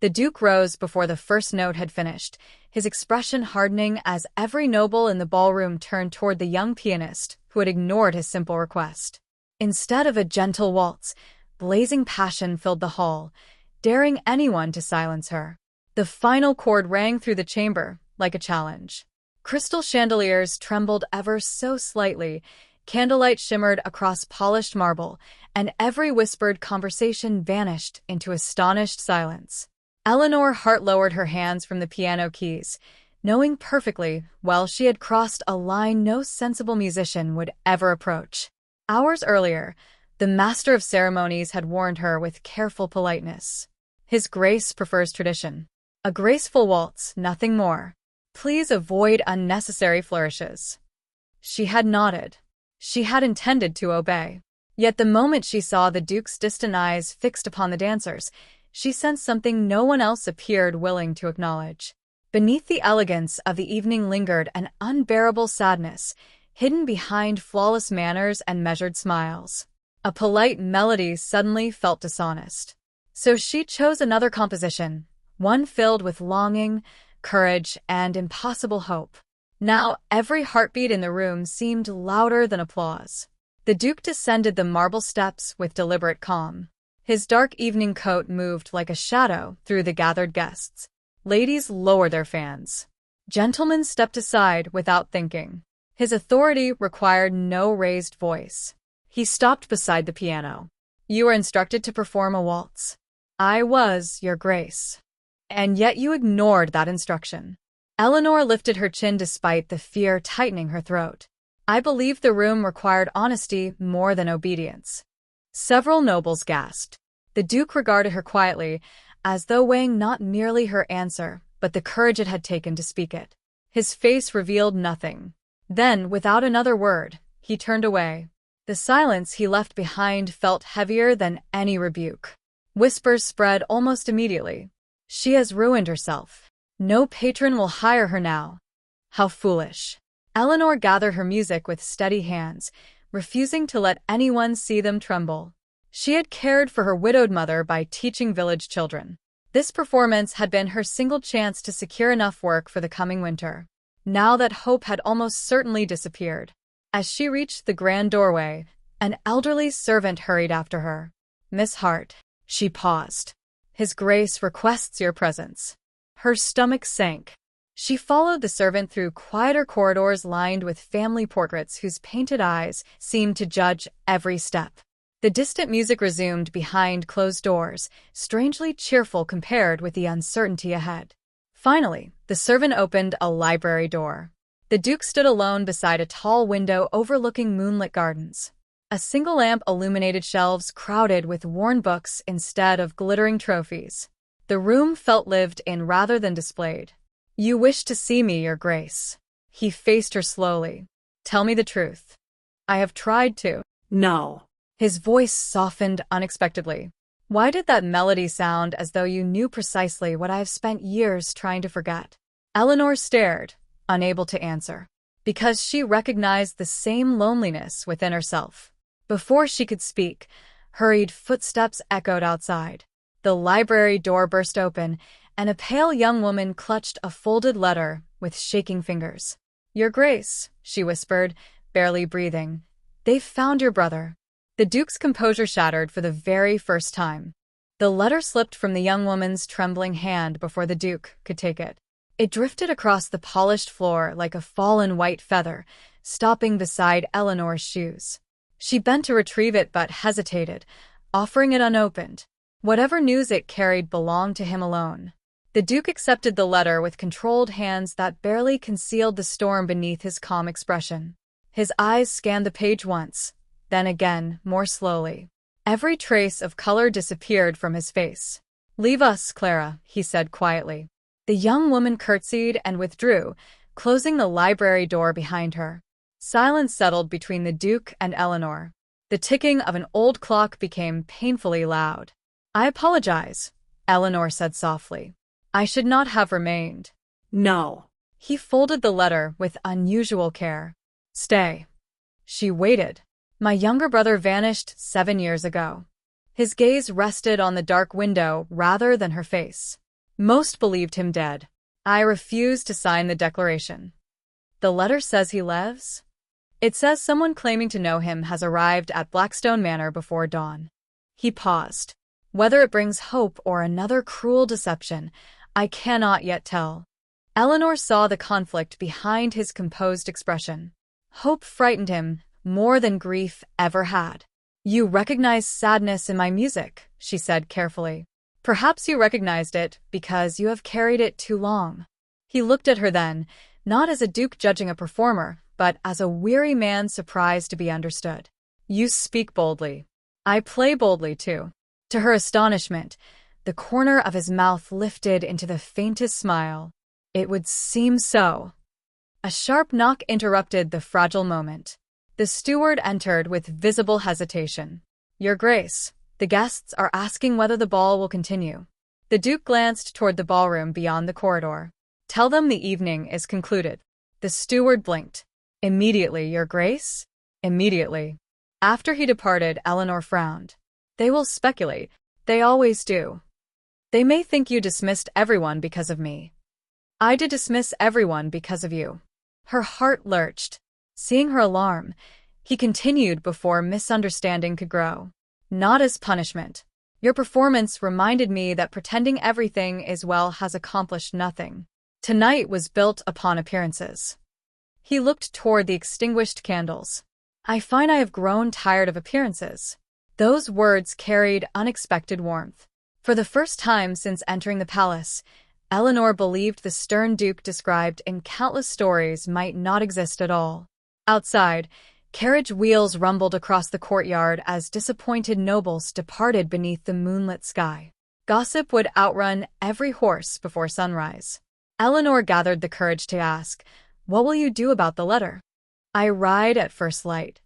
The Duke rose before the first note had finished, his expression hardening as every noble in the ballroom turned toward the young pianist who had ignored his simple request. Instead of a gentle waltz, blazing passion filled the hall, daring anyone to silence her. The final chord rang through the chamber like a challenge. Crystal chandeliers trembled ever so slightly, candlelight shimmered across polished marble, and every whispered conversation vanished into astonished silence. Eleanor Hart lowered her hands from the piano keys, knowing perfectly well she had crossed a line no sensible musician would ever approach. Hours earlier, the master of ceremonies had warned her with careful politeness. His Grace prefers tradition. A graceful waltz, nothing more. Please avoid unnecessary flourishes. She had nodded. She had intended to obey. Yet the moment she saw the Duke's distant eyes fixed upon the dancers, she sensed something no one else appeared willing to acknowledge. Beneath the elegance of the evening lingered an unbearable sadness, hidden behind flawless manners and measured smiles. A polite melody suddenly felt dishonest. So she chose another composition, one filled with longing, courage, and impossible hope. Now every heartbeat in the room seemed louder than applause. The Duke descended the marble steps with deliberate calm. His dark evening coat moved like a shadow through the gathered guests. Ladies lowered their fans. Gentlemen stepped aside without thinking. His authority required no raised voice. He stopped beside the piano. "You are instructed to perform a waltz." "I was, Your Grace." "And yet you ignored that instruction." Eleanor lifted her chin despite the fear tightening her throat. "I believe the room required honesty more than obedience." Several nobles gasped. The Duke regarded her quietly, as though weighing not merely her answer, but the courage it had taken to speak it. His face revealed nothing. Then, without another word, he turned away. The silence he left behind felt heavier than any rebuke. Whispers spread almost immediately. "She has ruined herself. No patron will hire her now." How foolish. Eleanor gathered her music with steady hands, refusing to let anyone see them tremble. She had cared for her widowed mother by teaching village children. This performance had been her single chance to secure enough work for the coming winter. Now that hope had almost certainly disappeared. As she reached the grand doorway, an elderly servant hurried after her. "Miss Hart." She paused. "His Grace requests your presence." Her stomach sank. She followed the servant through quieter corridors lined with family portraits whose painted eyes seemed to judge every step. The distant music resumed behind closed doors, strangely cheerful compared with the uncertainty ahead. Finally, the servant opened a library door. The Duke stood alone beside a tall window overlooking moonlit gardens. A single lamp illuminated shelves crowded with worn books instead of glittering trophies. The room felt lived in rather than displayed. "You wish to see me, Your Grace." He faced her slowly. "Tell me the truth." "I have tried to." "No." His voice softened unexpectedly. "Why did that melody sound as though you knew precisely what I have spent years trying to forget?" Eleanor stared, unable to answer. Because she recognized the same loneliness within herself. Before she could speak, hurried footsteps echoed outside. The library door burst open, and a pale young woman clutched a folded letter with shaking fingers. "Your Grace," she whispered, barely breathing, "they've found your brother." The Duke's composure shattered for the very first time. The letter slipped from the young woman's trembling hand before the Duke could take it. It drifted across the polished floor like a fallen white feather, stopping beside Eleanor's shoes. She bent to retrieve it but hesitated, offering it unopened. Whatever news it carried belonged to him alone. The Duke accepted the letter with controlled hands that barely concealed the storm beneath his calm expression. His eyes scanned the page once, then again, more slowly. Every trace of color disappeared from his face. "Leave us, Clara," he said quietly. The young woman curtsied and withdrew, closing the library door behind her. Silence settled between the Duke and Eleanor. The ticking of an old clock became painfully loud. "I apologize," Eleanor said softly. "I should not have remained." "No." He folded the letter with unusual care. "Stay." She waited. "My younger brother vanished 7 years ago." His gaze rested on the dark window rather than her face. Most believed him dead. I refused to sign the declaration. The letter says he lives? It says someone claiming to know him has arrived at Blackstone Manor before dawn. He paused. Whether it brings hope or another cruel deception, I cannot yet tell. Eleanor saw the conflict behind his composed expression. Hope frightened him more than grief ever had. You recognize sadness in my music, she said carefully. Perhaps you recognized it because you have carried it too long. He looked at her then, not as a duke judging a performer, but as a weary man surprised to be understood. You speak boldly. I play boldly too. To her astonishment, the corner of his mouth lifted into the faintest smile. It would seem so. A sharp knock interrupted the fragile moment. The steward entered with visible hesitation. Your Grace, the guests are asking whether the ball will continue. The Duke glanced toward the ballroom beyond the corridor. Tell them the evening is concluded. The steward blinked. Immediately, Your Grace? Immediately. After he departed, Eleanor frowned. They will speculate. They always do. They may think you dismissed everyone because of me. I did dismiss everyone because of you. Her heart lurched. Seeing her alarm, he continued before misunderstanding could grow. Not as punishment. Your performance reminded me that pretending everything is well has accomplished nothing. Tonight was built upon appearances. He looked toward the extinguished candles. I find I have grown tired of appearances. Those words carried unexpected warmth. For the first time since entering the palace, Eleanor believed the stern Duke described in countless stories might not exist at all. Outside, carriage wheels rumbled across the courtyard as disappointed nobles departed beneath the moonlit sky. Gossip would outrun every horse before sunrise. Eleanor gathered the courage to ask, "What will you do about the letter?" I ride at first light.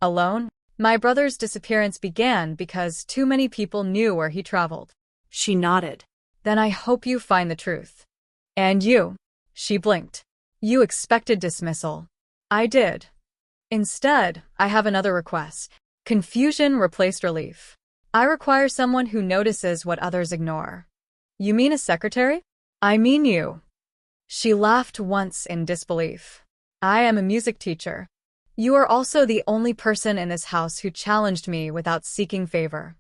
Alone? My brother's disappearance began because too many people knew where he traveled. She nodded. Then I hope you find the truth. And you? She blinked. You expected dismissal. I did. Instead, I have another request. Confusion replaced relief. I require someone who notices what others ignore. You mean a secretary? I mean you. She laughed once in disbelief. I am a music teacher. You are also the only person in this house who challenged me without seeking favor.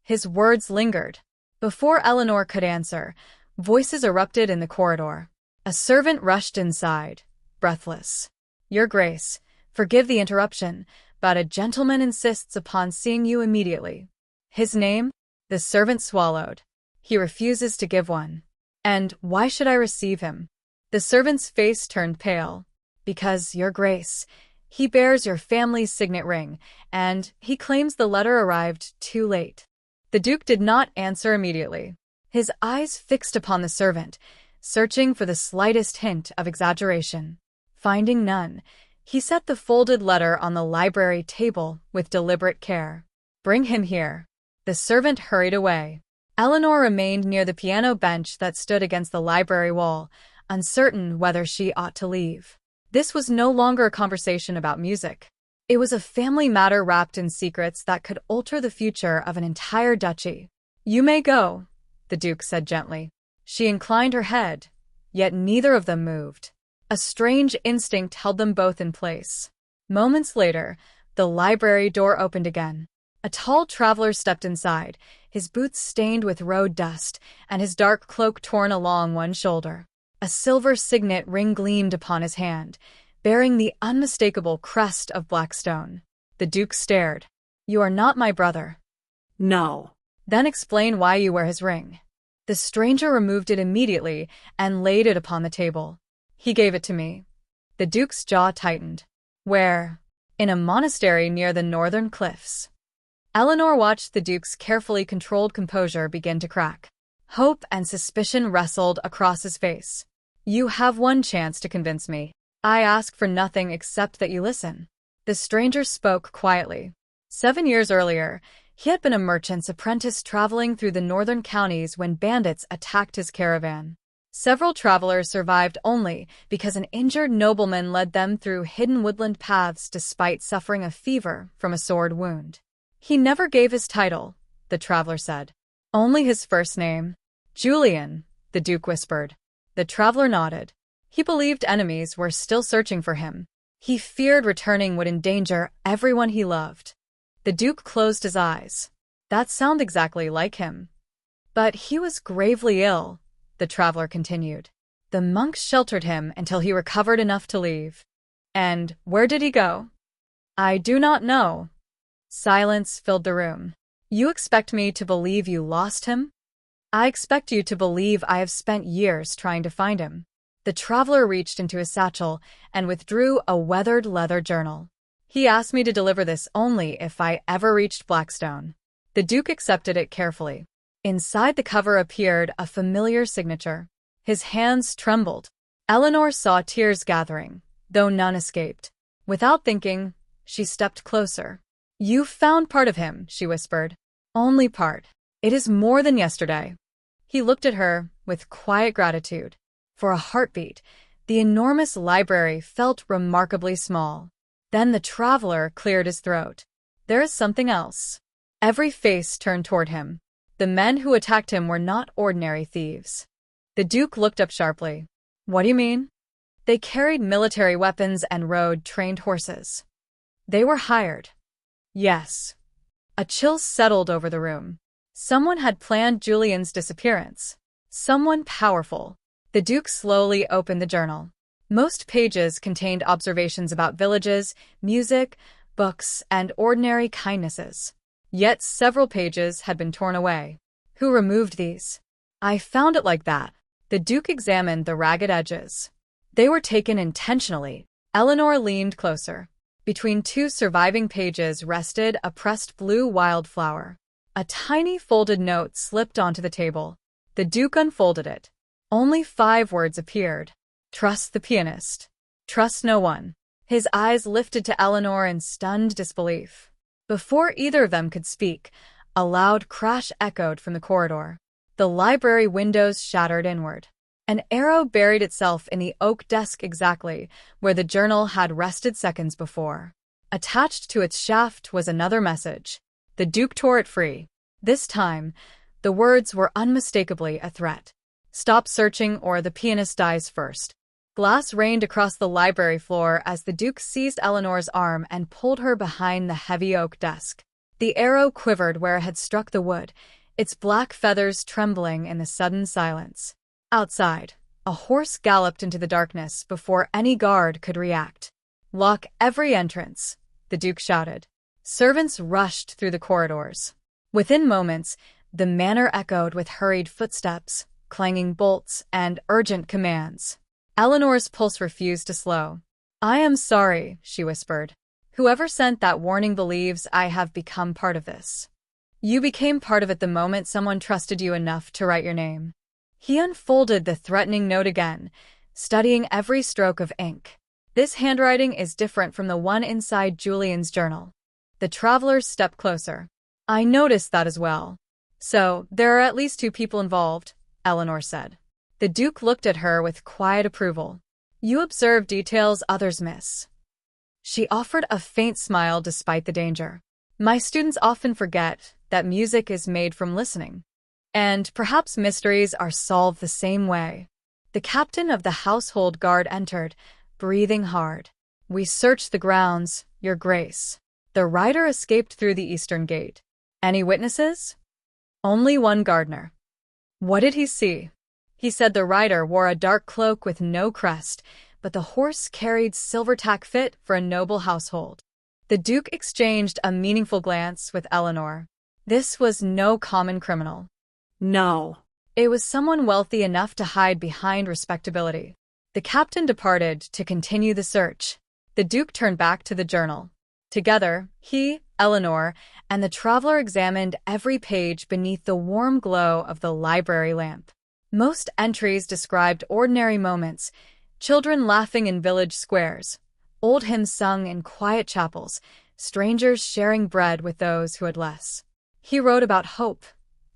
His words lingered. Before Eleanor could answer, voices erupted in the corridor. A servant rushed inside, breathless. Your Grace, forgive the interruption, but a gentleman insists upon seeing you immediately. His name? The servant swallowed. He refuses to give one. And why should I receive him? The servant's face turned pale. Because, Your Grace, he bears your family's signet ring, and he claims the letter arrived too late. The Duke did not answer immediately. His eyes fixed upon the servant, searching for the slightest hint of exaggeration. Finding none, he set the folded letter on the library table with deliberate care. Bring him here. The servant hurried away. Eleanor remained near the piano bench that stood against the library wall, uncertain whether she ought to leave. This was no longer a conversation about music. It was a family matter wrapped in secrets that could alter the future of an entire duchy. You may go, the Duke said gently. She inclined her head, yet neither of them moved. A strange instinct held them both in place. Moments later, the library door opened again. A tall traveler stepped inside, his boots stained with road dust and his dark cloak torn along one shoulder. A silver signet ring gleamed upon his hand, bearing the unmistakable crest of Blackstone. The Duke stared. You are not my brother. No. Then explain why you wear his ring. The stranger removed it immediately and laid it upon the table. He gave it to me. The Duke's jaw tightened. Where? In a monastery near the northern cliffs. Eleanor watched the Duke's carefully controlled composure begin to crack. Hope and suspicion wrestled across his face. You have one chance to convince me. I ask for nothing except that you listen. The stranger spoke quietly. 7 years earlier, he had been a merchant's apprentice traveling through the northern counties when bandits attacked his caravan. Several travelers survived only because an injured nobleman led them through hidden woodland paths despite suffering a fever from a sword wound. He never gave his title, the traveler said. Only his first name. Julian, the Duke whispered. The traveler nodded. He believed enemies were still searching for him. He feared returning would endanger everyone he loved. The Duke closed his eyes. That sounded exactly like him. But he was gravely ill, the traveler continued. The monks sheltered him until he recovered enough to leave. And where did he go? I do not know. Silence filled the room. You expect me to believe you lost him? I expect you to believe I have spent years trying to find him. The traveler reached into his satchel and withdrew a weathered leather journal. He asked me to deliver this only if I ever reached Blackstone. The Duke accepted it carefully. Inside the cover appeared a familiar signature. His hands trembled. Eleanor saw tears gathering, though none escaped. Without thinking, she stepped closer. You found part of him, she whispered. Only part. It is more than yesterday. He looked at her with quiet gratitude. For a heartbeat, the enormous library felt remarkably small. Then the traveler cleared his throat. There is something else. Every face turned toward him. The men who attacked him were not ordinary thieves. The Duke looked up sharply. What do you mean? They carried military weapons and rode trained horses. They were hired. Yes. A chill settled over the room. Someone had planned Julian's disappearance. Someone powerful. The Duke slowly opened the journal. Most pages contained observations about villages, music, books, and ordinary kindnesses. Yet several pages had been torn away. Who removed these? I found it like that. The Duke examined the ragged edges. They were taken intentionally. Eleanor leaned closer. Between two surviving pages rested a pressed blue wildflower. A tiny folded note slipped onto the table. The Duke unfolded it. Only 5 words appeared. Trust the pianist. Trust no one. His eyes lifted to Eleanor in stunned disbelief. Before either of them could speak, a loud crash echoed from the corridor. The library windows shattered inward. An arrow buried itself in the oak desk exactly where the journal had rested seconds before. Attached to its shaft was another message. The Duke tore it free. This time, the words were unmistakably a threat. Stop searching or the pianist dies first. Glass rained across the library floor as the Duke seized Eleanor's arm and pulled her behind the heavy oak desk. The arrow quivered where it had struck the wood, its black feathers trembling in the sudden silence. Outside, a horse galloped into the darkness before any guard could react. Lock every entrance, the Duke shouted. Servants rushed through the corridors. Within moments, the manor echoed with hurried footsteps, clanging bolts, and urgent commands. Eleanor's pulse refused to slow. I am sorry, she whispered. Whoever sent that warning believes I have become part of this. You became part of it the moment someone trusted you enough to write your name. He unfolded the threatening note again, studying every stroke of ink. This handwriting is different from the one inside Julian's journal. The travelers stepped closer. I noticed that as well. So, there are at least 2 people involved, Eleanor said. The Duke looked at her with quiet approval. You observe details others miss. She offered a faint smile despite the danger. My students often forget that music is made from listening. And perhaps mysteries are solved the same way. The captain of the household guard entered, breathing hard. We searched the grounds, Your Grace. The rider escaped through the eastern gate. Any witnesses? Only one gardener. What did he see? He said the rider wore a dark cloak with no crest, but the horse carried silver tack fit for a noble household. The Duke exchanged a meaningful glance with Eleanor. This was no common criminal. No. It was someone wealthy enough to hide behind respectability. The captain departed to continue the search. The Duke turned back to the journal. Together, he, Eleanor, and the traveler examined every page beneath the warm glow of the library lamp. Most entries described ordinary moments, children laughing in village squares, old hymns sung in quiet chapels, strangers sharing bread with those who had less. He wrote about hope,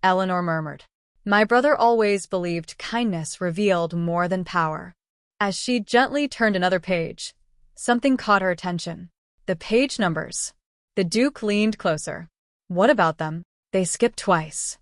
Eleanor murmured. My brother always believed kindness revealed more than power. As she gently turned another page, something caught her attention. The page numbers. The Duke leaned closer. What about them? They skipped twice.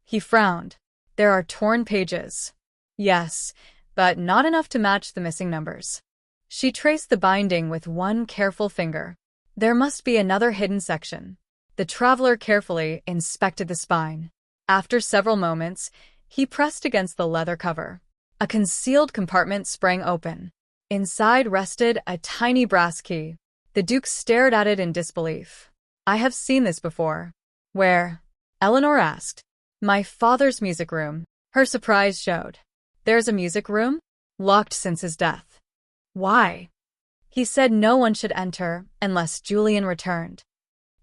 He frowned. There are torn pages. Yes, but not enough to match the missing numbers. She traced the binding with one careful finger. There must be another hidden section. The traveler carefully inspected the spine. After several moments, he pressed against the leather cover. A concealed compartment sprang open. Inside rested a tiny brass key. The Duke stared at it in disbelief. "I have seen this before." "Where?" Eleanor asked. "My father's music room." Her surprise showed. "There's a music room? Locked since his death." "Why?" "He said no one should enter unless Julian returned."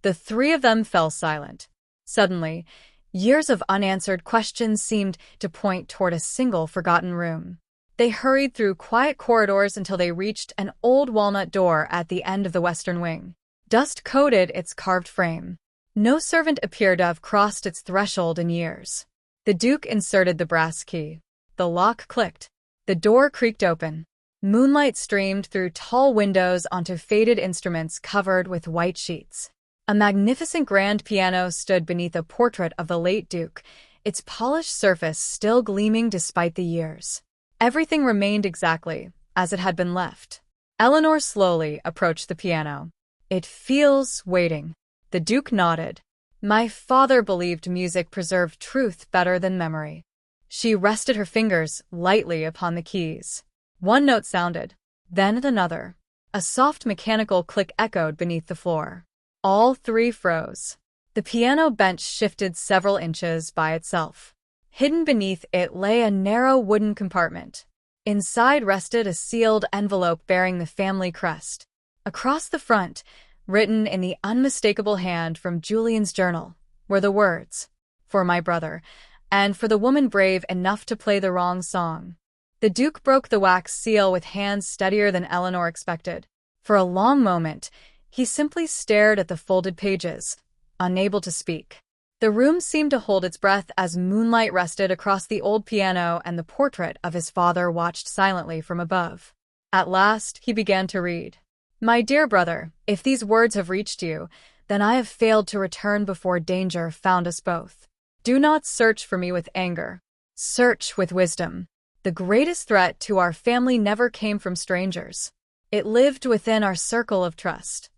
The three of them fell silent. Suddenly, years of unanswered questions seemed to point toward a single forgotten room. They hurried through quiet corridors until they reached an old walnut door at the end of the western wing. Dust coated its carved frame. No servant appeared to have crossed its threshold in years. The Duke inserted the brass key. The lock clicked. The door creaked open. Moonlight streamed through tall windows onto faded instruments covered with white sheets. A magnificent grand piano stood beneath a portrait of the late Duke, its polished surface still gleaming despite the years. Everything remained exactly as it had been left. Eleanor slowly approached the piano. "It feels waiting." The Duke nodded. "My father believed music preserved truth better than memory." She rested her fingers lightly upon the keys. One note sounded, then another. A soft mechanical click echoed beneath the floor. All three froze. The piano bench shifted several inches by itself. Hidden beneath it lay a narrow wooden compartment. Inside rested a sealed envelope bearing the family crest. Across the front, written in the unmistakable hand from Julian's journal, were the words, "For my brother, and for the woman brave enough to play the wrong song." The Duke broke the wax seal with hands steadier than Eleanor expected. For a long moment, he simply stared at the folded pages, unable to speak. The room seemed to hold its breath as moonlight rested across the old piano and the portrait of his father watched silently from above. At last, he began to read. "My dear brother, if these words have reached you, then I have failed to return before danger found us both. Do not search for me with anger. Search with wisdom. The greatest threat to our family never came from strangers. It lived within our circle of trust."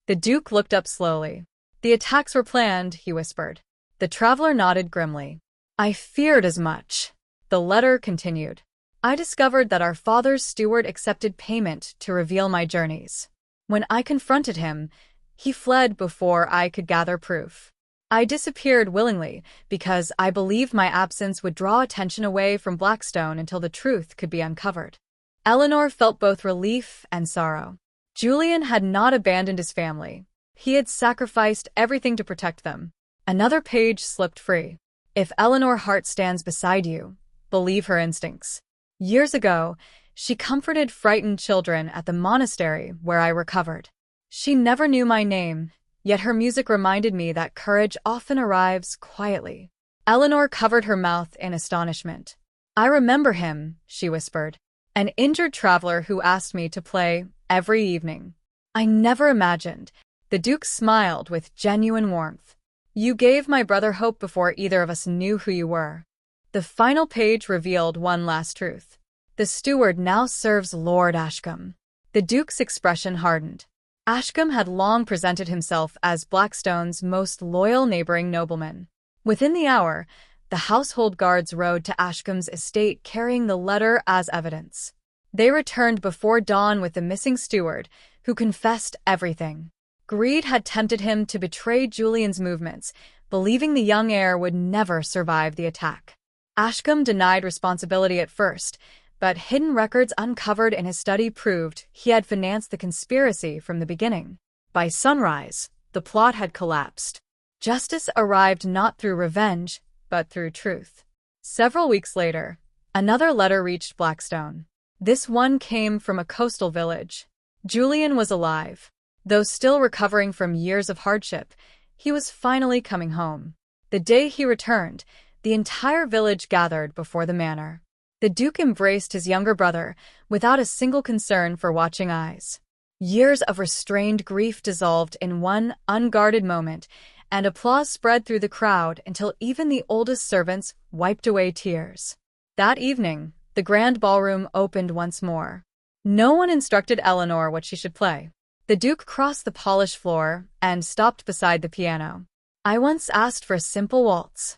The Duke looked up slowly. "The attacks were planned," he whispered. The traveler nodded grimly. "I feared as much." The letter continued. "I discovered that our father's steward accepted payment to reveal my journeys. When I confronted him, he fled before I could gather proof. I disappeared willingly because I believed my absence would draw attention away from Blackstone until the truth could be uncovered." Eleanor felt both relief and sorrow. Julian had not abandoned his family. He had sacrificed everything to protect them. Another page slipped free. "If Eleanor Hart stands beside you, believe her instincts. Years ago, she comforted frightened children at the monastery where I recovered. She never knew my name, yet her music reminded me that courage often arrives quietly." Eleanor covered her mouth in astonishment. "I remember him," she whispered. "An injured traveler who asked me to play every evening. I never imagined." The Duke smiled with genuine warmth. "You gave my brother hope before either of us knew who you were." The final page revealed one last truth. "The steward now serves Lord Ashcombe." The Duke's expression hardened. Ashcombe had long presented himself as Blackstone's most loyal neighboring nobleman. Within the hour, the household guards rode to Ashcombe's estate carrying the letter as evidence. They returned before dawn with the missing steward, who confessed everything. Greed had tempted him to betray Julian's movements, believing the young heir would never survive the attack. Ashcombe denied responsibility at first, but hidden records uncovered in his study proved he had financed the conspiracy from the beginning. By sunrise, the plot had collapsed. Justice arrived not through revenge, but through truth. Several weeks later, another letter reached Blackstone. This one came from a coastal village. Julian was alive. Though still recovering from years of hardship, he was finally coming home. The day he returned, the entire village gathered before the manor. The Duke embraced his younger brother without a single concern for watching eyes. Years of restrained grief dissolved in one unguarded moment, and applause spread through the crowd until even the oldest servants wiped away tears. That evening, The grand ballroom opened once more. No one instructed Eleanor what she should play. The Duke crossed the polished floor and stopped beside the piano. "I once asked for a simple waltz."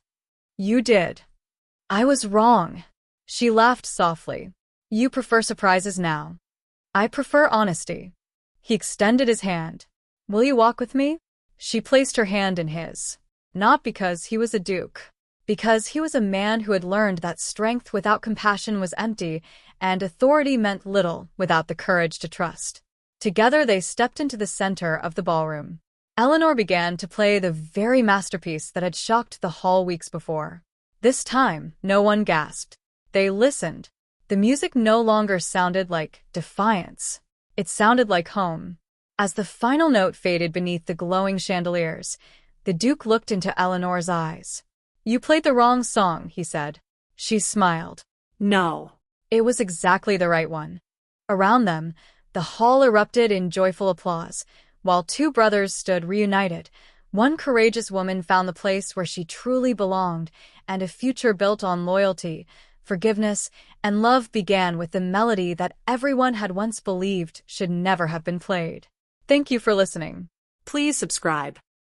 "You did." "I was wrong." She laughed softly. "You prefer surprises now." "I prefer honesty." He extended his hand. "Will you walk with me?" She placed her hand in his. Not because he was a duke. Because he was a man who had learned that strength without compassion was empty, and authority meant little without the courage to trust. Together they stepped into the center of the ballroom. Eleanor began to play the very masterpiece that had shocked the hall weeks before. This time, no one gasped. They listened. The music no longer sounded like defiance. It sounded like home. As the final note faded beneath the glowing chandeliers, the Duke looked into Eleanor's eyes. "You played the wrong song," he said. She smiled. "No." It was exactly the right one. Around them, the hall erupted in joyful applause, while two brothers stood reunited. One courageous woman found the place where she truly belonged, and a future built on loyalty, forgiveness, and love began with the melody that everyone had once believed should never have been played. Thank you for listening. Please subscribe.